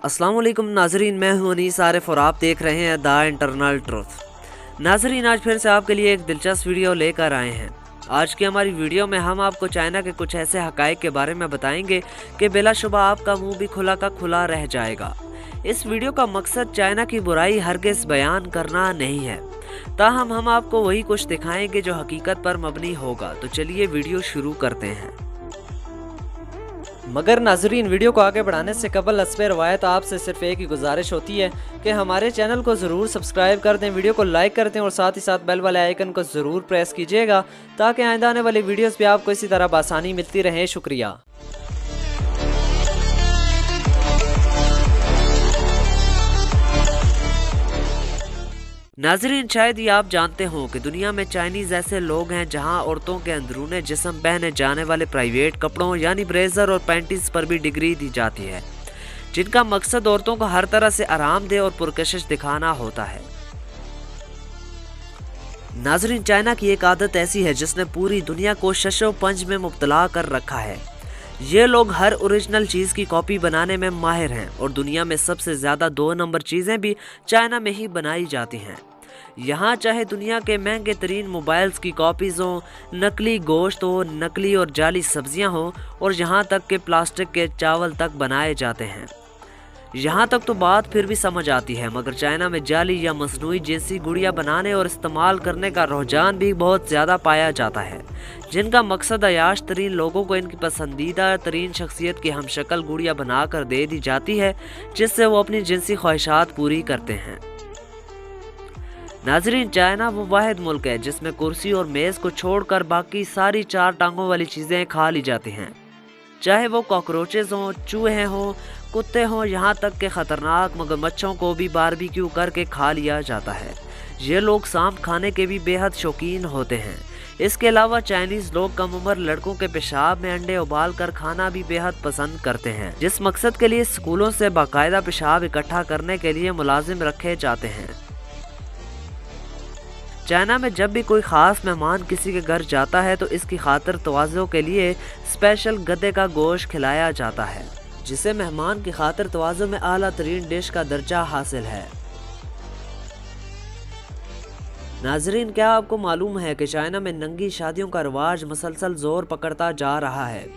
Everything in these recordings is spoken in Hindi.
अस्सलाम वालेकुम नाजरीन, मैं हूं अनीस आरिफ और आप देख रहे हैं द इंटरनल ट्रुथ। नाजरीन, आज फिर से आपके लिए एक दिलचस्प वीडियो लेकर आए हैं। आज की हमारी वीडियो में हम आपको चाइना के कुछ ऐसे हकाइक के बारे में बताएंगे कि बिलाशुबा आपका मुंह भी खुला का खुला रह जाएगा। इस वीडियो का मकसद चाइना की बुराई हरगिज़ बयान करना नहीं है, ताहम हम आपको वही कुछ दिखाएंगे जो हकीकत पर मबनी होगा। तो चलिए वीडियो शुरू करते हैं। मगर नाजरीन, वीडियो को आगे बढ़ाने से कबल हस्बे रवायत आपसे सिर्फ एक ही गुजारिश होती है कि हमारे चैनल को ज़रूर सब्सक्राइब कर दें, वीडियो को लाइक कर दें और साथ ही साथ बेल वाले आइकन को ज़रूर प्रेस कीजिएगा ताकि आइंदा आने वाली वीडियोस भी आपको इसी तरह आसानी मिलती रहे। शुक्रिया। नाजरीन, शायद ही आप जानते हो कि दुनिया में चाइनीज़ ऐसे लोग हैं जहां औरतों के अंदरूने जिस्म पहने जाने वाले प्राइवेट कपड़ों यानी ब्रेजर और पैंटीज पर भी डिग्री दी जाती है, जिनका मकसद औरतों को हर तरह से आरामदेह और पुरकशिश दिखाना होता है। नाजरीन, चाइना की एक आदत ऐसी है जिसने पूरी दुनिया को शशो पंज में मुब्तला कर रखा है। ये लोग हर ओरिजिनल चीज़ की कॉपी बनाने में माहिर हैं और दुनिया में सबसे ज़्यादा 2 नंबर चीज़ें भी चाइना में ही बनाई जाती हैं। यहाँ चाहे दुनिया के महंगे तरीन मोबाइल्स की कॉपीज़ हों, नकली गोश्त हो, नकली और जाली सब्जियाँ हों और यहाँ तक के प्लास्टिक के चावल तक बनाए जाते हैं। यहाँ तक तो बात फिर भी समझ आती है, मगर चाइना में जाली या मसनूई जिनसी गुड़िया बनाने और इस्तेमाल करने का रुझान भी बहुत ज़्यादा पाया जाता है, जिनका मकसद अयाश तरीन लोगों को इनकी पसंदीदा तरीन शख्सियत की हमशक्ल गुड़िया बनाकर दे दी जाती है, जिससे वो अपनी जिनसी ख्वाहिशात पूरी करते हैं। नाजरीन, चाइना वो वाहिद मुल्क है जिसमें कुर्सी और मेज़ को छोड़कर बाकी सारी 4 टांगों वाली चीज़ें खा ली जाती हैं, चाहे वो कॉकरोचेज़ हों, चूहे हों, कुत्ते हों, यहाँ तक के ख़तरनाक मगरमच्छों को भी बारबेक्यू करके खा लिया जाता है। ये लोग सांप खाने के भी बेहद शौकीन होते हैं। इसके अलावा चाइनीज़ लोग कम उम्र लड़कों के पेशाब में अंडे उबाल कर खाना भी बेहद पसंद करते हैं, जिस मकसद के लिए स्कूलों से बाकायदा पेशाब इकट्ठा करने के लिए मुलाजिम रखे जाते हैं। चाइना में जब भी कोई ख़ास मेहमान किसी के घर जाता है तो इसकी खातिर तवाज़ो के लिए स्पेशल गधे का गोश्त खिलाया जाता है, जिसे मेहमान की खातिर तवाज़ो में आला तरीन डिश का दर्जा हासिल है। नाजरीन, क्या आपको मालूम है कि चाइना में नंगी शादियों का रिवाज मसलसल जोर पकड़ता जा रहा है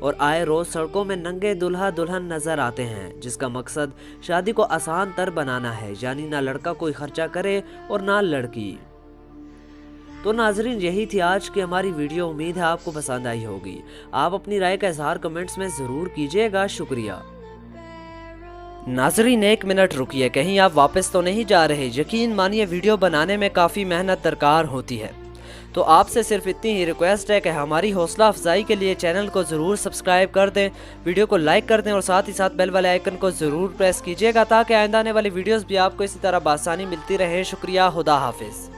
और आए रोज़ सड़कों में नंगे दुल्हा दुल्हन नज़र आते हैं, जिसका मकसद शादी को आसान तर बनाना है, यानी ना लड़का कोई खर्चा करे और ना लड़की। तो नाजरीन, यही थी आज की हमारी वीडियो। उम्मीद है आपको पसंद आई होगी। आप अपनी राय का इजहार कमेंट्स में ज़रूर कीजिएगा। शुक्रिया। नाजरीन, 1 मिनट रुकिए, कहीं आप वापस तो नहीं जा रहे? यकीन मानिए, वीडियो बनाने में काफ़ी मेहनत दरकार होती है, तो आपसे सिर्फ इतनी ही रिक्वेस्ट है कि हमारी हौसला अफजाई के लिए चैनल को ज़रूर सब्सक्राइब कर दें, वीडियो को लाइक कर दें और साथ ही साथ बेल वाले आइकन को ज़रूर प्रेस कीजिएगा ताकि आइंदा आने वाली वीडियोस भी आपको इसी तरह आसानी मिलती रहे। शुक्रिया। खुदा हाफिज़।